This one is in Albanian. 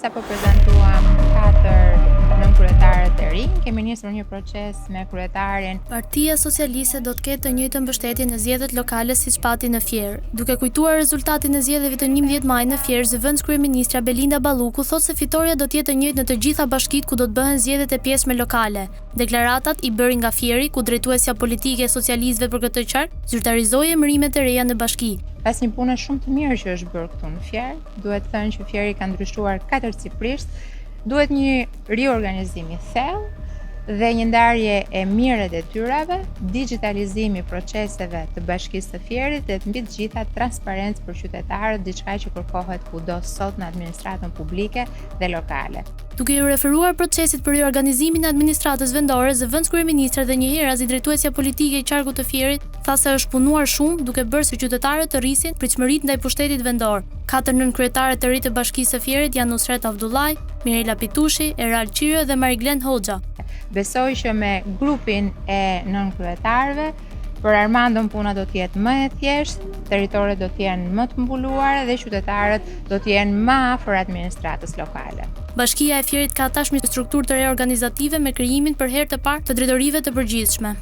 sapo prezantuam 4 nënkryetarët e rinj, kemi nisur një proces me kryetarin. Partia Socialiste do të ketë të njëjtën mbështetje në zgjedhjet lokale siç pati në Fier. Duke kujtuar rezultatin e zgjedhjeve të 11 maj në Fier, zëvendëskryeministra Belinda Balluku thotë se fitoria do të jetë e njëjtë në të gjitha bashkitë ku do të bëhen zgjedhjet e pjesme lokale. Deklaratat i bëri nga Fieri, ku drejtuesja politike e socialistëve për këtë qark zyrtarizoi emërimet e reja në bashki. Pas një pune shumë të mirë që është bërë këtu në Fier, duhet thënë që Fieri ka ndryshuar katërcipërisht, duhet një riorganizim i thellë dhe një ndarje e mirë e detyrave, digitalizimi i proceseve të bashkisë së Fierit dhe mbi të gjitha transparencë për qytetarët, diçka që kërkohet kudo sot në administratën publike dhe lokale. Duke i referuar procesit për riorganizimin e administratës vendore, zëvendëskryeministra dhe njëherë as i drejtuesja politike i qarkut të Fierit tha se është punuar shumë duke bërë se qytetarët të rrisin pritshmëritë ndaj pushtetit vendor. 4 nënkryetare të ri të bashkisë së Fierit janë Nusret Abdullaj, Mirela Pitushi, Eral Qyro dhe Mariglen Hoxha. Besoj që me grupin e nënkryetarëve për Armandon puna do të jetë më e thjeshtë, territoret do të jenë më të mbuluara dhe qytetarët do të jenë më afër administratës lokale. Bashkia e Fierit ka tashmë strukturë të reorganizative me krijimin për herë të parë të drejtorive të përgjithshme.